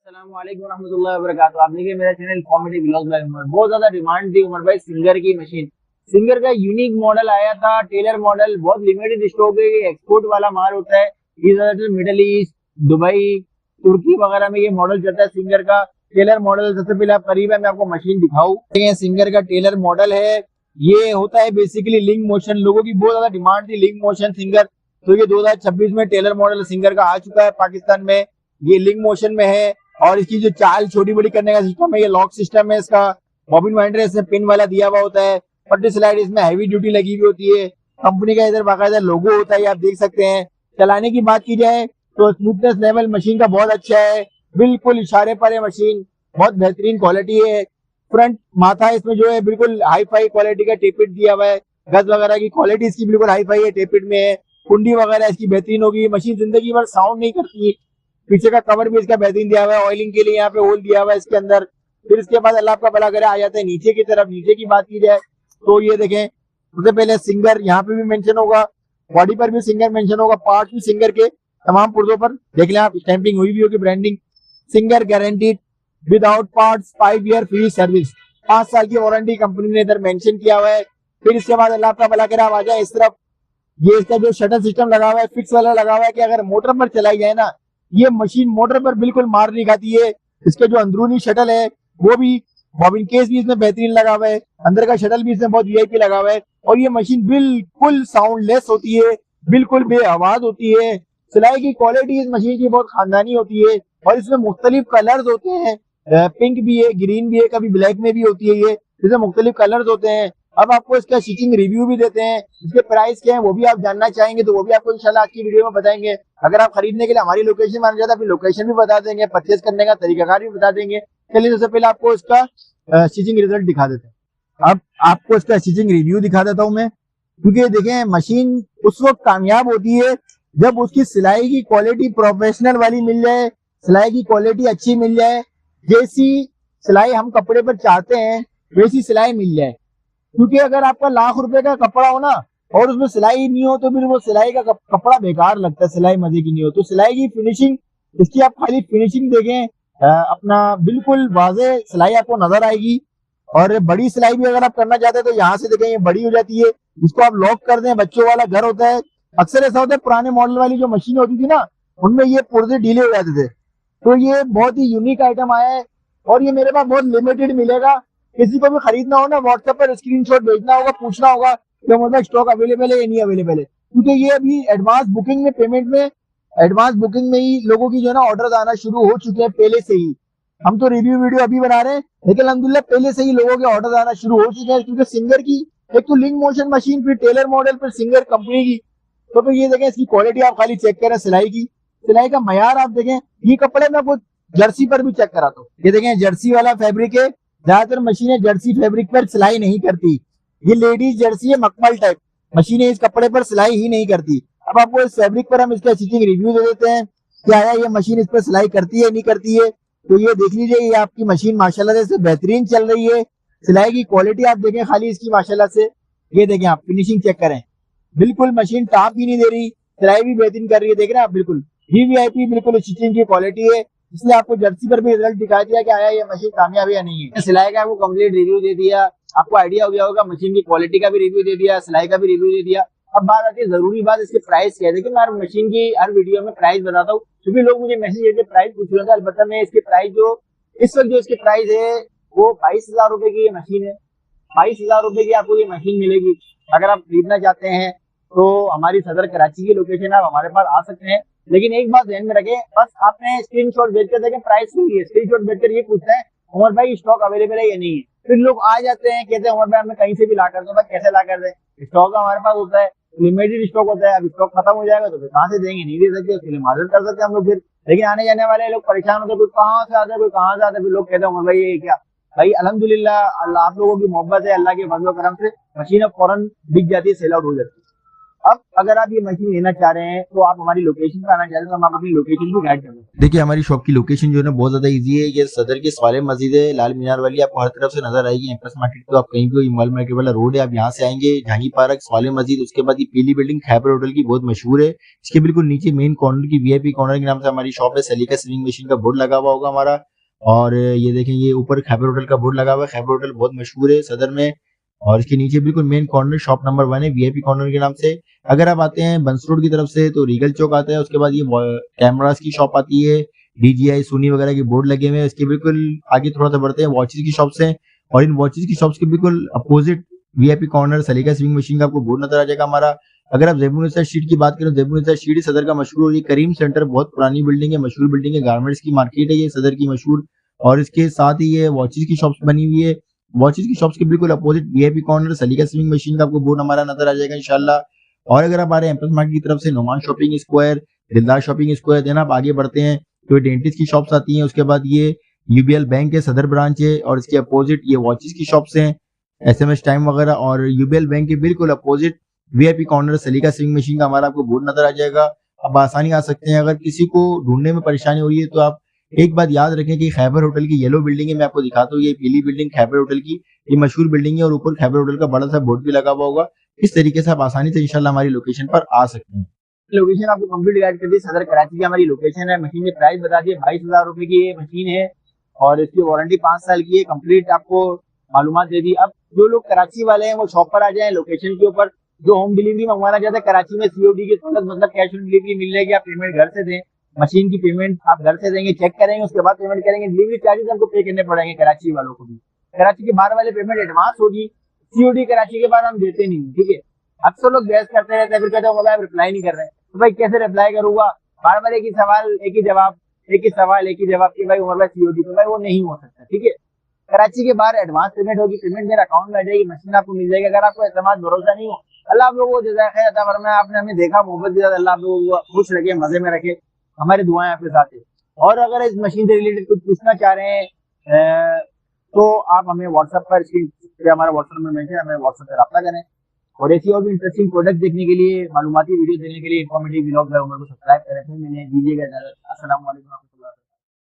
अस्सलाम वालेकुम रहमतुल्लाहि व बरकातहू। आप देखिए मेरा channel comedy vlogs by Umar. बहुत ज्यादा डिमांड थी उमर भाई सिंगर की मशीन। सिंगर का यूनिक मॉडल आया था, टेलर मॉडल, बहुत लिमिटेड स्टॉक है, ये एक्सपोर्ट वाला माल होता है। इधर मिडल ईस्ट, दुबई, तुर्की वगैरह में ये मॉडल चलता है सिंगर का। टेलर मॉडल सबसे पहले आप करीब है मैं आपको मशीन दिखाऊं। सिंगर का टेलर मॉडल है, ये होता है बेसिकली लिंक मोशन। लोगों की बहुत ज्यादा डिमांड थी लिंक मोशन सिंगर, तो ये 2026 में टेलर मॉडल सिंगर का आ चुका है पाकिस्तान में। ये लिंक मोशन में है और इसकी जो चाल छोटी बड़ी करने का सिस्टम है, ये लॉक सिस्टम है इसका। बॉबिन वाइंडर इसमें पिन वाला दिया हुआ होता है। पट्टी स्लाइड इसमें हैवी ड्यूटी लगी हुई होती है। कंपनी का इधर बाकायदा लोगो होता है, आप देख सकते हैं। चलाने की बात की जाए तो स्मूथनेस लेवल मशीन का बहुत अच्छा है, बिल्कुल इशारे पर है मशीन, बहुत बेहतरीन क्वालिटी है। फ्रंट माथा इसमें जो है बिल्कुल हाई फाई क्वालिटी का टेपिड दिया हुआ है। गज वगैरह की क्वालिटी इसकी बिल्कुल हाई फाई है, टेपिड में है। कुंडी वगैरह इसकी बेहतरीन होगी। मशीन जिंदगी भर साउंड नहीं करती। पीछे का कवर भी इसका बेहतरीन दिया हुआ है, ऑयलिंग के लिए यहाँ पे होल दिया हुआ है इसके अंदर। फिर इसके बाद अल्लाह का भला करे आ जाते हैं नीचे की तरफ। नीचे की बात की जाए तो ये देखें, सबसे पहले सिंगर यहाँ पे भी मेंशन होगा, बॉडी पर भी सिंगर मेंशन होगा, पार्ट भी सिंगर के तमाम पुर्जों पर देख लें आप, स्टैंपिंग हुई भी होगी, branding. Singer guaranteed without parts 5 year free service, 5 साल की वारंटी कंपनी ने इधर मेंशन किया हुआ है। फिर इसके बाद अल्लाह का भला करे आप आ जाए इस तरफ, ये इसका जो शटल सिस्टम लगा हुआ है फिक्स वाला लगा हुआ है कि अगर मोटर पर चलाई जाए ना, ये मशीन मोटर पर बिल्कुल मार नहीं खाती है। इसके जो अंदरूनी शटल है वो भी, बॉबिन केस भी इसमें बेहतरीन लगा हुआ है, अंदर का शटल भी इसमें बहुत वीआईपी लगा हुआ है। और ये मशीन बिल्कुल साउंडलेस होती है, बिल्कुल बेआवाज होती है। सिलाई की क्वालिटी इस मशीन की बहुत खानदानी होती है और इसमें मुख्तलिफ कलर्स होते हैं, पिंक भी है, ग्रीन भी है, कभी ब्लैक में भी होती है। ये इसमें मुख्तलिफ कलर्स होते हैं। अब आपको इसका स्टिचिंग रिव्यू भी देते हैं, इसके प्राइस क्या है वो भी आप जानना चाहेंगे तो वो भी आपको इंशाल्लाह आज की वीडियो में बताएंगे। अगर आप खरीदने के लिए हमारी लोकेशन में आना चाहते हैं, फिर लोकेशन भी बता देंगे, परचेज करने का तरीकाकार भी बता देंगे। चलिए सबसे पहले आपको इसका स्टिचिंग रिजल्ट दिखा देते हैं। अब आपको इसका स्टिचिंग रिव्यू दिखा देता हूँ मैं, क्योंकि देखें मशीन उस वक्त कामयाब होती है जब उसकी सिलाई की क्वालिटी प्रोफेशनल वाली मिल जाए, सिलाई की क्वालिटी अच्छी मिल जाए, जैसी सिलाई हम कपड़े पर चाहते हैं वैसी सिलाई मिल जाए। क्योंकि अगर आपका ₹1,00,000 का कपड़ा हो ना और उसमें सिलाई नहीं हो तो फिर वो सिलाई का कपड़ा बेकार लगता है, सिलाई मजे की नहीं हो। तो सिलाई की फिनिशिंग, इसकी आप खाली फिनिशिंग देखें, अपना बिल्कुल वाजे सिलाई आपको नजर आएगी। और बड़ी सिलाई भी अगर आप करना चाहते हैं तो यहाँ से देखें ये बड़ी हो जाती है, इसको आप लॉक कर दें, बच्चों वाला घर होता है। अक्सर ऐसा होता है पुराने मॉडल वाली जो मशीन होती थी ना, उनमें ये पुर्जे ढीले हो जाते थे। तो ये बहुत ही यूनिक आइटम आया है और ये मेरे पास बहुत लिमिटेड मिलेगा। किसी को भी खरीदना हो ना, व्हाट्सएप पर स्क्रीनशॉट भेजना होगा, पूछना होगा कि मतलब स्टॉक अवेलेबल है या नहीं अवेलेबल है। क्योंकि ये अभी एडवांस बुकिंग में, पेमेंट में, एडवांस बुकिंग में ही लोगों की जो है ना ऑर्डर आना शुरू हो चुके हैं पहले से ही। हम तो रिव्यू वीडियो अभी बना रहे हैं, लेकिन अल्हम्दुलिल्लाह पहले से ही लोगों के ऑर्डर आना शुरू हो चुके हैं। क्योंकि सिंगर की एक तो लिंक मोशन मशीन, फिर टेलर मॉडल, फिर सिंगर कंपनी की। तो फिर ये देखें, इसकी क्वालिटी आप खाली चेक करें, सिलाई की, सिलाई का मयार आप देखें। ये कपड़े में आपको जर्सी पर भी चेक कराता हूँ, ये देखें जर्सी वाला फैब्रिक है। ज्यादातर मशीनें जर्सी फैब्रिक पर सिलाई नहीं करती, ये लेडीज जर्सी है मखमल टाइप, मशीनें इस कपड़े पर सिलाई ही नहीं करती। अब आपको इस फैब्रिक पर हम इसका स्टिचिंग रिव्यू दे देते हैं कि आया ये मशीन इस पर सिलाई करती है नहीं करती है। तो ये देख लीजिए, ये आपकी मशीन माशाल्लाह से बेहतरीन चल रही है। सिलाई की क्वालिटी आप देखें खाली इसकी माशाल्लाह से, ये देखें आप फिनिशिंग चेक करें, बिल्कुल मशीन टाप भी नहीं दे रही, सिलाई भी बेहतरीन कर रही है। देख रहे हैं आप, बिल्कुल वीवीआईपी बिल्कुल स्टिचिंग की क्वालिटी है। इसलिए आपको जर्सी पर भी रिजल्ट दिखा दिया कि आया ये मशीन कामयाब है या नहीं है। सिलाई का आपको कंप्लीट रिव्यू दे दिया, आपको आइडिया हो गया होगा, मशीन की क्वालिटी का भी रिव्यू दे दिया, सिलाई का भी रिव्यू दे दिया। अब बात आती है जरूरी बात, इसके प्राइस क्या है। देखिए मैं हर मशीन की हर वीडियो में प्राइस बताता हूँ, क्योंकि लोग मुझे मैसेज करके प्राइस पूछ रहे थे। अलबत्ता मैं इसके प्राइस जो इस वक्त जो इसके प्राइस है वो 22,000 रुपए की ये मशीन है। 22,000 रुपए की आपको ये मशीन मिलेगी। अगर आप खरीदना चाहते हैं तो हमारी सदर कराची की लोकेशन आप हमारे पास आ सकते हैं। लेकिन एक बात ध्यान में रखें, बस आपने स्क्रीनशॉट भेजकर देखें प्राइस के लिए, स्क्रीनशॉट भेजकर ये पूछना है उमर भाई स्टॉक अवेलेबल है या नहीं है। फिर लोग आ जाते हैं, कहते हैं उमर भाई हमें कहीं से भी ला कर दो। भाई कैसे ला कर दें, स्टॉक हमारे पास होता है, लिमिटेड स्टॉक होता है। अब स्टॉक खत्म हो जाएगा तो फिर कहाँ से देंगे, नहीं दे सकते, उसके लिए माजूर कर सकते हैं हम लोग फिर। लेकिन आने जाने वाले लोग परेशान होते हैं, कोई कहाँ से आता है, कोई कहाँ से आता है, फिर लोग कहते हैं उमर भाई ये क्या। भाई अल्हम्दुलिल्लाह अल्लाह आप लोगों की मोहब्बत है, अल्लाह के फजल करम से मशीन अब फौरन बिक जाती है, सेल आउट हो जाती है। अब अगर आप ये मशीन लेना चाह रहे हैं तो आप हमारी लोकेशन पे आना चाहते हैं तो हम आपको अपनी लोकेशन भी गाइड करेंगे। देखिए हमारी शॉप की लोकेशन जो है ना बहुत ज्यादा इजी है। ये सदर के साले मस्जिद है, लाल मीनार वाली, आपको हर तरफ से नजर आएगी। एम्प्रेस मार्केट तो आप कहीं भी, मॉल मार्केट वाला रोड है, आप यहाँ से आएंगे जहांगी पार्क, साले मस्जिद, उसके बाद ये पीली बिल्डिंग खैबर होटल की बहुत मशहूर है। इसके बिल्कुल नीचे मेन कॉर्नर की वीआईपी कॉर्नर के नाम से हमारी शॉप है। सलीका स्विंग मशीन का बोर्ड लगा हुआ होगा हमारा। और ये देखें, ये ऊपर खैबर होटल का बोर्ड लगा हुआ है। खैबर होटल बहुत मशहूर है सदर में। और इसके नीचे बिल्कुल मेन कॉर्नर शॉप नंबर 1 है, वीआईपी कॉर्नर के नाम से। अगर आप आते हैं बंस रोड की तरफ से तो रीगल चौक आता है, उसके बाद ये कैमरास की शॉप आती है, डीजीआई सोनी वगैरह के बोर्ड लगे हुए हैं। इसके बिल्कुल आगे थोड़ा सा बढ़ते हैं, वॉचेस की शॉप्स हैं, और इन वॉचेस की शॉप्स के बिल्कुल अपोजिट वीआईपी कॉर्नर सलीका स्विंग मशीन का आपको बोर्ड नजर आ जाएगा हमारा। अगर आप जैबुनिसा स्ट्रीट की बात करें, जैबुनिसा स्ट्रीट सदर का मशहूर, ये करीम सेंटर बहुत पुरानी बिल्डिंग है, मशहूर बिल्डिंग है, गारमेंट्स की मार्केट है ये सदर की मशहूर। और इसके साथ ही ये वॉचेस की शॉप्स बनी हुई है। वॉचेस की शॉप्स के बिल्कुल अपोजिट वीआईपी कॉर्नर सलीका स्विंग मशीन का आपको बोर्ड हमारा नजर आ जाएगा इंशाल्लाह। और अगर आप आ रहे हैं एम्प्रेस मार्केट की तरफ से, नोमान शॉपिंग स्क्वायर, दिलदार शॉपिंग स्क्वायर, देना आप आगे बढ़ते हैं तो डेंटिस्ट की शॉप्स आती हैं। उसके बाद ये यूबीएल बैंक है, सदर ब्रांच है, और इसके अपोजिट ये वॉचेस की शॉप्स हैं, एसएमएस टाइम वगैरह। और यूबीएल बैंक के बिल्कुल अपोजिट वीआईपी कॉर्नर सलीका स्विंग मशीन का हमारा आपको बोर्ड नजर आ जाएगा। आप आसानी आ सकते हैं। अगर किसी को ढूंढने में परेशानी हो रही है तो आप एक बात याद रखें कि खैबर होटल की येलो बिल्डिंग है, मैं आपको दिखाता हूँ, ये पीली बिल्डिंग खैबर होटल की, ये मशहूर बिल्डिंग है, और ऊपर खैबर होटल का बड़ा सा बोर्ड भी लगा हुआ होगा। इस तरीके से आप आसानी से इंशाल्लाह हमारी लोकेशन पर आ सकते हैं। लोकेशन आपको कंप्लीट गाइड कर दी, सदर कराची की हमारी लोकेशन है। मशीन के प्राइस बता दिए, 22,000 रुपए की ये मशीन है और इसकी वारंटी 5 साल की है। कंप्लीट आपको मालूमात दे दी। अब जो लोग कराची वाले हैं वो शॉप पर आ जाए लोकेशन के ऊपर। जो होम डिलीवरी मंगवाना चाहते हैं कराची में सीओडी की सहूलत, मतलब कैश ऑन डिलीवरी मिल जाएगी। आप पेमेंट घर से दें, मशीन की पेमेंट आप घर से देंगे, चेक करेंगे, उसके बाद पेमेंट करेंगे। डिलीवरी चार्जेस आपको पे करने पड़ेंगे कराची वालों को भी। कराची के बाहर वाले पेमेंट एडवांस होगी, सीओडी कराची के बाद हम देते नहीं, ठीक है। अक्सर लोग बहस करते रहते हैं, फिर कहते हैं मोबाइल रिप्लाई नहीं कर रहे हैं, तो भाई कैसे रिप्लाई करूंगा? बार बार एक ही सवाल एक ही जवाब, एक ही सवाल एक ही जवाब कि भाई उमर भाई सीओडी, तो भाई वो नहीं हो सकता, ठीक है। कराची के बाहर एडवांस पेमेंट होगी, पेमेंट मेरे अकाउंट में आ जाएगी, मशीन आपको मिल जाएगी। अगर आपको एतमाद भरोसा नहीं हो, अल्लाह आप लोगों को जज़ाए खैर अता फरमाए। आपने हमें देखा, मोहब्बत के साथ, अल्लाह आप लोगों को खुश रखे, मजे में रखे, हमारी दुआएं आपके साथ है। और अगर इस मशीन से रिलेटेड कुछ पूछना चाह रहे हैं तो आप हमें व्हाट्सएप पर, स्क्रीन पे हमारा व्हाट्सएप नंबर मेंशन, हमें व्हाट्सएप पर रब्ता करें। और ऐसी और भी इंटरेस्टिंग प्रोडक्ट देखने के लिए, मालूमाती वीडियो देखने के लिए इन्फॉर्मेटिव व्लॉग को सब्सक्राइब करें। फिर मिलें, दीजिएगा इजाजत। अस्सलाम वालेकुम।